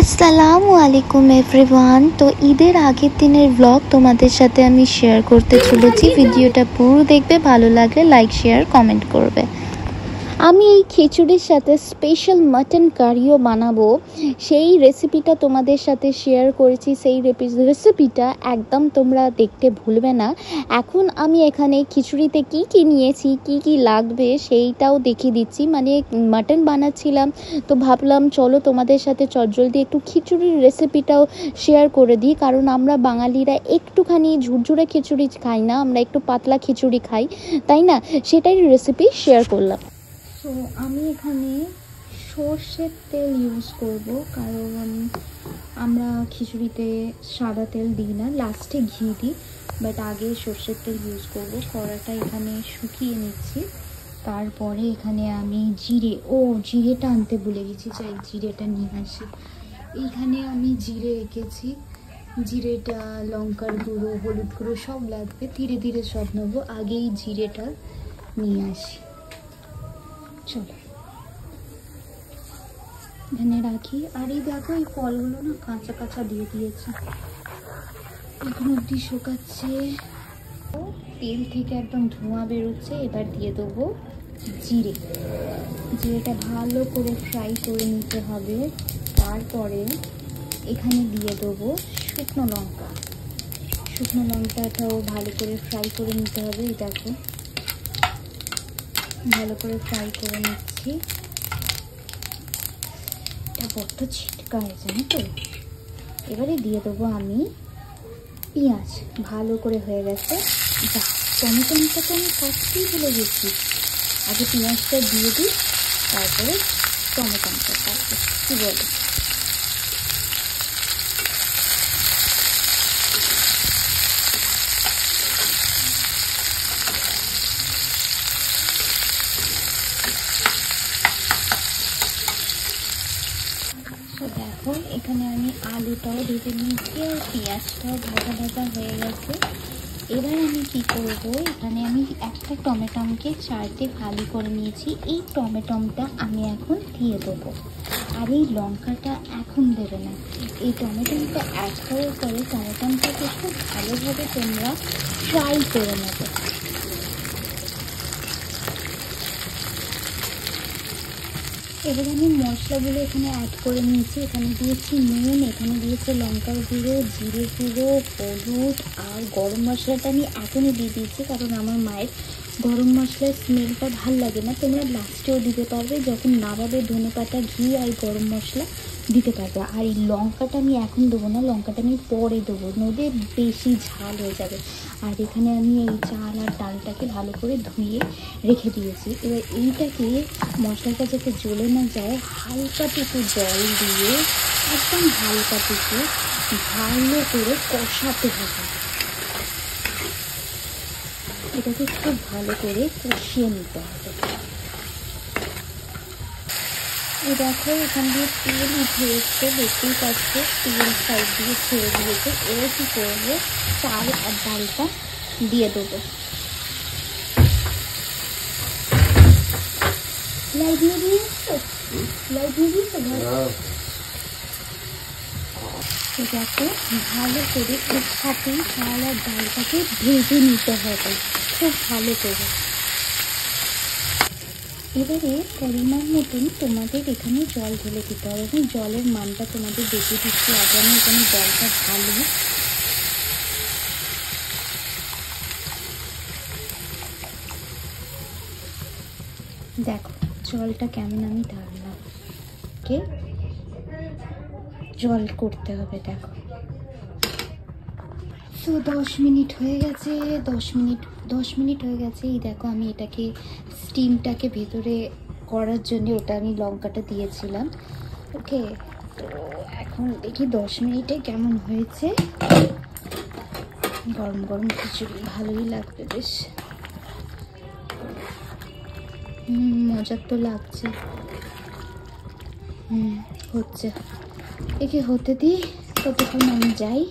আসসালামু আলাইকুম এভরিওয়ান। তো ঈদের আগের দিনের ব্লগ তোমাদের সাথে আমি শেয়ার করতে চলেছি। ভিডিওটা পুরো দেখবে, ভালো লাগলে লাইক শেয়ার কমেন্ট করবে। আমি এই খিচুড়ির সাথে স্পেশাল মাটন কারিও বানাবো, সেই রেসিপিটা তোমাদের সাথে শেয়ার করেছি। সেই রেসিপিটা একদম তোমরা দেখতে ভুলবে না। এখন আমি এখানে খিচুড়িতে কি কি নিয়েছি, কি কি লাগবে সেইটাও দেখিয়ে দিচ্ছি। মানে মাটন বানাচ্ছিলাম, তো ভাবলাম চলো তোমাদের সাথে চটজলদি একটু খিচুড়ির রেসিপিটাও শেয়ার করে দিই। কারণ আমরা বাঙালিরা একটুখানি ঝুরঝুরে খিচুড়ি খাই না, আমরা একটু পাতলা খিচুড়ি খাই, তাই না? সেটাই রেসিপি শেয়ার করলাম। তো আমি এখানে সর্ষের তেল ইউজ করব, কারণ আমরা খিচুড়িতে সাদা তেল দিই না, লাস্টে ঘি দিই, বাট আগে সর্ষের তেল ইউজ করব। কড়াটা এখানে শুকিয়ে নিচ্ছি। তারপরে এখানে আমি জিরেটা আনতে ভুলে গেছি, চাই জিরেটা নিয়ে আসি। এইখানে আমি জিরে রেখেছি, জিরেটা, লঙ্কার গুঁড়ো, হলুদ গুঁড়ো সব লাগবে, ধীরে ধীরে সব নেবো। আগেই জিরেটা নিয়ে আসি, চলো এখানে রাখি। আর এই দেখো, এই ফলগুলো না কাঁচা কাঁচা দিয়ে দিয়েছে, এখন অবধি শুকাচ্ছে। তেল থেকে একদম ধোঁয়া বেরোচ্ছে। এবার দিয়ে দেবো জিরেটা ভালো করে ফ্রাই করে নিতে হবে। তারপরে এখানে দিয়ে দেবো শুকনো লঙ্কাটাও ভালো করে ফ্রাই করে নিতে হবে। এই দেখো, ভালো করে ফ্রাই করে নিচ্ছি। এটা বড্ড ছিটকায়, জানো তো। এবারে দিয়ে দেবো আমি পেঁয়াজ, ভালো করে হয়ে গেছে। টমেটোটা তো আমি কাটতেই ভুলে গেছি, আগে পেঁয়াজটা দিয়ে দিই, তারপরে টমেটোটা কাটবো, কী বলো? দেখো, এখানে আমি আলুটাও ভেজে নিয়েছি আর পেঁয়াজটাও ভাজা হয়ে গেছে। এবার আমি কি করব, এখানে আমি একটা টমেটোকে চারটে ফালি করে নিয়েছি, এই টমেটোটা আমি এখন দিয়ে দেবো। আর এই লঙ্কাটা এখন দেবে না, এই টমেটোটা অ্যাড করার পরে টমেটোটাকে খুব ভালোভাবে তোমরা ফ্রাই করে নেবে। এবার আমি মশলাগুলো এখানে অ্যাড করে নিয়েছি। এখানে দিয়েছি নুন, এখানে দিয়েছি লঙ্কার গুঁড়ো, জিরে গুঁড়ো, হলুদ আর গরম মশলাটা আমি এখনই দিয়ে দিয়েছি, কারণ আমার মায়ের গরম মশলার স্মেলটা ভাল লাগে না। তোমরা লাস্টেও দিতে পারবে, যখন নামাবে ধনেপাতা, ঘি আর গরম মশলা দিতে পারবে। আর এই লঙ্কাটা আমি এখন দেবো না, লঙ্কাটা আমি পরে দেবো, নদে বেশি ঝাল হয়ে যাবে। আর এখানে আমি এই চাল আর ডালটাকে ভালো করে ধুয়ে রেখে দিয়েছি। এবার এইটাকে, মশলাটা যাতে জ্বলে না যায়, হালকাটুকু জল দিয়ে একদম হালকাটুকু ভালো করে কষাতে হবে। এটাকে খুব ভালো করে কষিয়ে নিতে হবে। এই দেখো, এখান দিয়ে তেল উঠে এসছে, দেখতেই পাচ্ছে, তেল সাইড দিয়ে ছেড়ে দিয়েছে। এবার কী করবো, চাল আর ডালটা দিয়ে দেবো। লাইট নিয়ে দিয়েছে, দেখো ভালো করে এর সাথেই চাল আর ডালটাকে ভেজে নিতে হবে খুব ভালো করে। এবারে পরিমাণ মতন তোমাদের এখানে জল ঢেলে দিতে হবে। আমি জলের মানটা তোমাদের দেখিয়ে দিচ্ছি। আগে আমি এখানে জলটা ঢালি। দেখো জলটা কেমন আমি ঢাললাম, ওকে? জল করতে হবে। দেখো, তো 10 মিনিট হয়ে গেছে, 10 মিনিট হয়ে গেছে। এই দেখো, আমি এটাকে স্টিমটাকে ভেতরে করার জন্য ওটা আমি লঙ্কাটা দিয়েছিলাম, ওকে? তো এখন দেখি 10 মিনিটে কেমন হয়েছে। গরম গরম খিচুড়ি ভালোই লাগবে বেশ, মজার তো লাগছে। হচ্ছে, একে হতে দিই, ততক্ষণ আমি যাই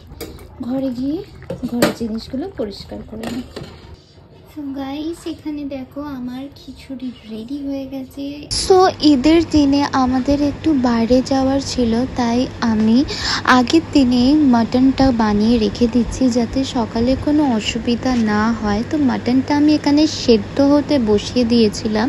ঘরে, গিয়ে ঘরের জিনিসগুলো পরিষ্কার করে নিই। তো গাইস এখানে দেখো আমার খিচুড়ি রেডি হয়ে গেছে। সো ঈদের দিনে আমাদের একটু বাইরে যাওয়ার ছিল, তাই আমি আগের দিনে মাটনটা বানিয়ে রেখে দিচ্ছি যাতে সকালে কোনো অসুবিধা না হয়। তো মাটনটা আমি এখানে সেদ্ধ হতে বসিয়ে দিয়েছিলাম,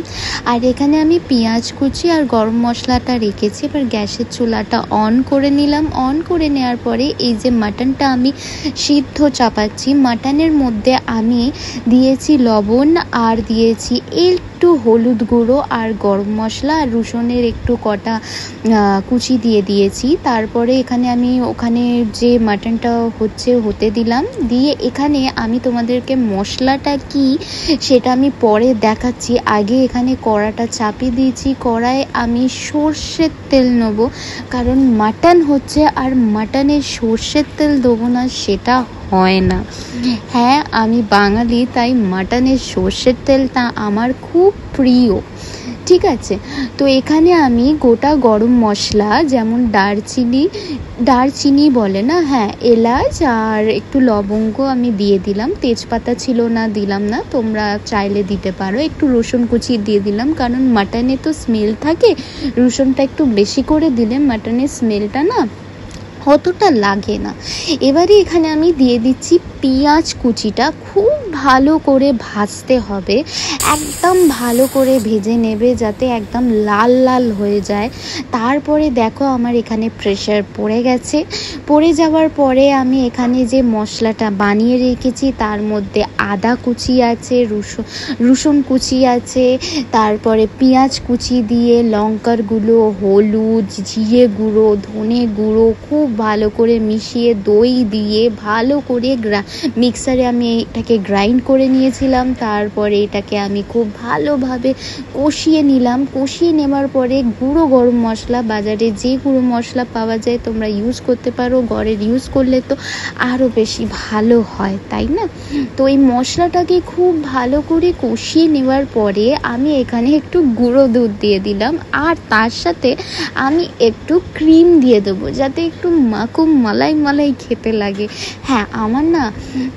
আর এখানে আমি পেঁয়াজ কুচি আর গরম মশলাটা রেখেছি। এবার গ্যাসের চুলাটা অন করে নিলাম। অন করে নেওয়ার পরে এই যে মাটনটা আমি সিদ্ধ চাপাচ্ছি, মাটনের মধ্যে আমি দিয়েছি লবণ আর দিয়েছি একটু হলুদ গুঁড়ো আর গরম মশলা আর রসুনের একটু কটা কুচি দিয়ে দিয়েছি। তারপরে এখানে আমি ওখানে যে মাটনটা হতে দিলাম, দিয়ে এখানে আমি তোমাদেরকে মশলাটা কি সেটা আমি পরে দেখাচ্ছি। আগে এখানে কড়াটা চাপিয়ে দিয়েছি। কড়ায় আমি সর্ষের তেল নেব, কারণ মাটন হচ্ছে আর মাটনে সর্ষের তেল দেবো না সেটা হয় না। হ্যাঁ, আমি বাঙালি, তাই মাটনের সর্ষের তেলটা আমার খুব প্রিয়। ঠিক আছে, তো এখানে আমি গোটা গরম মশলা যেমন দারচিনি বলে না, হ্যাঁ এলাচ আর একটু লবঙ্গ আমি দিয়ে দিলাম। তেজপাতা ছিল না, দিলাম না, তোমরা চাইলে দিতে পারো। একটু রসুন কুচি দিয়ে দিলাম, কারণ মাটনে তো স্মেল থাকে, রসুনটা একটু বেশি করে দিলে মাটনের স্মেলটা না অতটা লাগে না। এবারে এখানে আমি দিয়ে দিচ্ছি পেঁয়াজ কুচিটা। খুব ভালো করে ভাজতে হবে, একদম ভালো করে ভেজে নেবে যাতে একদম লাল লাল হয়ে যায়। তারপরে দেখো আমার এখানে প্রেশার পড়ে গেছে। পড়ে যাওয়ার পরে আমি এখানে যে মশলাটা বানিয়ে রেখেছি তার মধ্যে আদা কুচি আছে, রসুন কুচি আছে, তারপরে পেঁয়াজ কুচি দিয়ে লঙ্কার গুঁড়ো, হলুদ, জিরে গুঁড়ো, ধনে গুঁড়ো খুব ভালো করে মিশিয়ে দই দিয়ে ভালো করে মিক্সারে আমি এটাকে গ্রাইন্ড করে নিয়েছিলাম। তারপরে এটাকে আমি খুব ভালোভাবে কষিয়ে নিলাম। কষিয়ে নেওয়ার পরে গুঁড়ো গরম মশলা, বাজারে যে গুঁড়ো মশলা পাওয়া যায় তোমরা ইউজ করতে পারো, ঘরের ইউজ করলে তো আরও বেশি ভালো হয়, তাই না? তো এই মশলাটাকে খুব ভালো করে কষিয়ে নেওয়ার পরে আমি এখানে একটু গুঁড়ো দুধ দিয়ে দিলাম, আর তার সাথে আমি একটু ক্রিম দিয়ে দেবো যাতে একটু খুব মালাই খেতে লাগে। হ্যাঁ, আমার না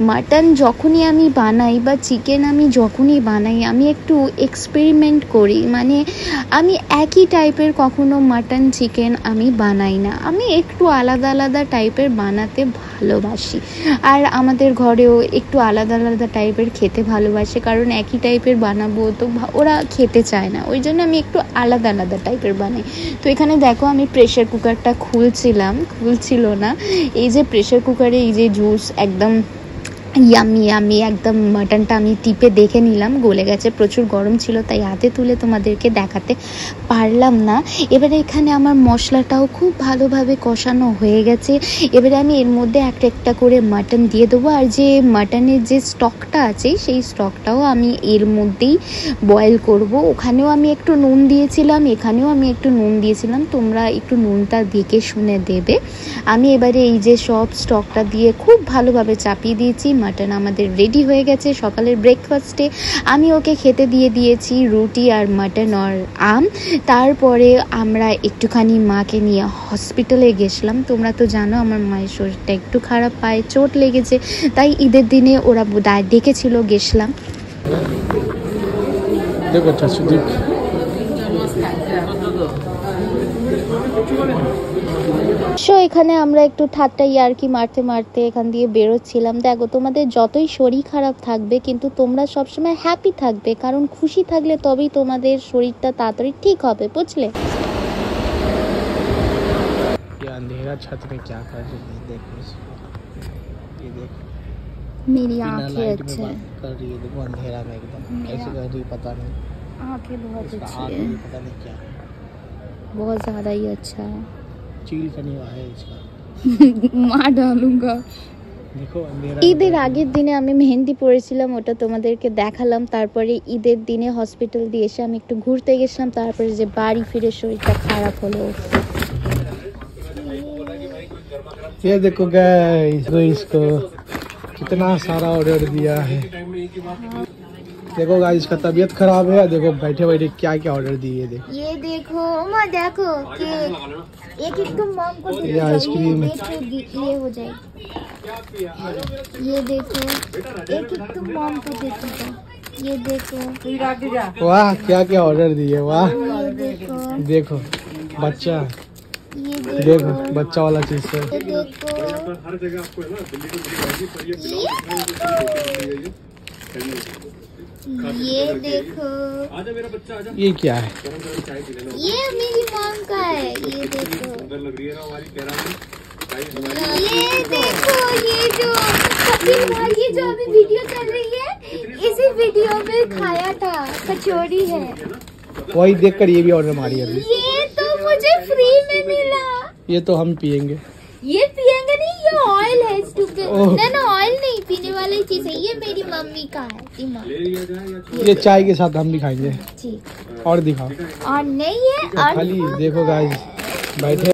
মাটন যখনই আমি বানাই বা চিকেন আমি যখনই বানাই আমি একটু এক্সপেরিমেন্ট করি, মানে আমি একই টাইপের কখনো মাটন চিকেন আমি বানাই না, আমি একটু আলাদা আলাদা টাইপের বানাতে ভালোবাসি। আর আমাদের ঘরেও একটু আলাদা আলাদা টাইপের খেতে ভালোবাসে, কারণ একই টাইপের বানাবো তো ওরা খেতে চায় না, ওই জন্য আমি একটু আলাদা আলাদা টাইপের বানাই। তো এখানে দেখো আমি প্রেশার কুকারটা খুলছিল না। এই যে প্রেশার কুকারে এই যে জুস একদম ইয়ামি একদম মাটনটা আমি টিপে দেখে নিলাম, গলে গেছে। প্রচুর গরম ছিল তাই হাতে তুলে তোমাদেরকে দেখাতে পারলাম না। এবারে এখানে আমার মশলাটাও খুব ভালোভাবে কষানো হয়ে গেছে। এবারে আমি এর মধ্যে একটা করে মাটন দিয়ে দেবো, আর যে মাটনের যে স্টকটা আছে সেই স্টকটাও আমি এর মধ্যেই বয়েল করব। ওখানেও আমি একটু নুন দিয়েছিলাম, এখানেও আমি একটু নুন দিয়েছিলাম, তোমরা একটু নুনটা দেখে শুনে দেবে। আমি এবারে এই যে সব স্টকটা দিয়ে খুব ভালোভাবে চাপিয়ে দিয়েছি। মাটন আমাদের রেডি হয়ে গেছে। সকালের ব্রেকফাস্টে আমি ওকে খেতে দিয়ে দিয়েছি রুটি আর মাটন আর আম। তারপরে আমরা একটুখানি মাকে নিয়ে হসপিটালে গেছিলাম। তোমরা তো জানো আমার মায়ের শরীরটা একটু খারাপ, পায়ে চোট লেগেছে, তাই ঈদের দিনে ওরা ডেকেছিল, গেছিলাম। সো এখানে আমরা একটু ঠাট্টা ইয়ার্কি মারতে এখান দিয়ে বেরোচ্ছিলাম। দেখো, তোমাদের যতই শরীর খারাপ থাকবে কিন্তু তোমরা সবসময় হ্যাপি থাকবে, কারণ খুশি থাকলে তবেই তোমাদের শরীরটা তাড়াতাড়ি ঠিক হবে, বুঝলে? अंधेरा छत में क्या कर रही है, देखो ये देख मेरी आंखें अच्छी है, कर रही है, देखो अंधेरा में एकदम कैसे कर रही है पता नहीं, आंखें बहुत अच्छी है, पता नहीं क्या है, बहुत ज़्यादा ही अच्छा है। चील करने वाला है इसका मार डालूंगा। देखो अंधेरा। ঈদের আগের দিনে আমি মেহেন্দি পরেছিলাম, ওটা তোমাদেরকে দেখালাম। তারপরে ঈদের দিনে হসপিটাল দিয়ে এসে আমি একটু ঘুরতে গেছিলাম, তারপরে যে বাড়ি ফিরে শরীরটা খারাপ হলো। ये देखो गाइस, इसको कितना सारा ऑर्डर दिया है। देखो गाइस इसका तबीयत खराब है, देखो बैठे बैठे क्या क्या ऑर्डर दिए। देखो ये देखो माँ, देखो केक, एक तुम मॉम को ये आइसक्रीम ये हो जाएगी। ये देखो एक तुम मॉम को देती हो। ये देखो, वाह क्या क्या ऑर्डर दिए, वाह ये देखो, देखो बच्चा, ये देखो बच्चा वाला चीज है। ये देखो, हर जगह आपको है ना, दिल्ली को दिल्ली भाजी पर ये देखो, आजा मेरा बच्चा आजा, ये क्या है? गरम गरम चाय पी लेना। ये मेरी मॉम का है। ये देखो, सुंदर लग रही है ना हमारी कैरानी भाई हमारी। ये देखो, ये जो कपिल भाई की जो अभी वीडियो चल रही है, इसी वीडियो में खाया था, कचौड़ी है। वही देखकर ये भी ऑर्डर मारी अभी। ये तो मुझे फ्री में मिला। ये तो हम पियेंगे। ये पियेंगे नहीं, ये ऑयल है स्टूपिड। ओह। ना ऑयल नहीं, पीने वाली चीज है। ये मेरी मम्मी का है, दिमाग। ले लिया जाए या ये चाय के साथ हम भी खाएंगे। जी, और दिखाओ। और नहीं है और खाली देखो गाइस बैठे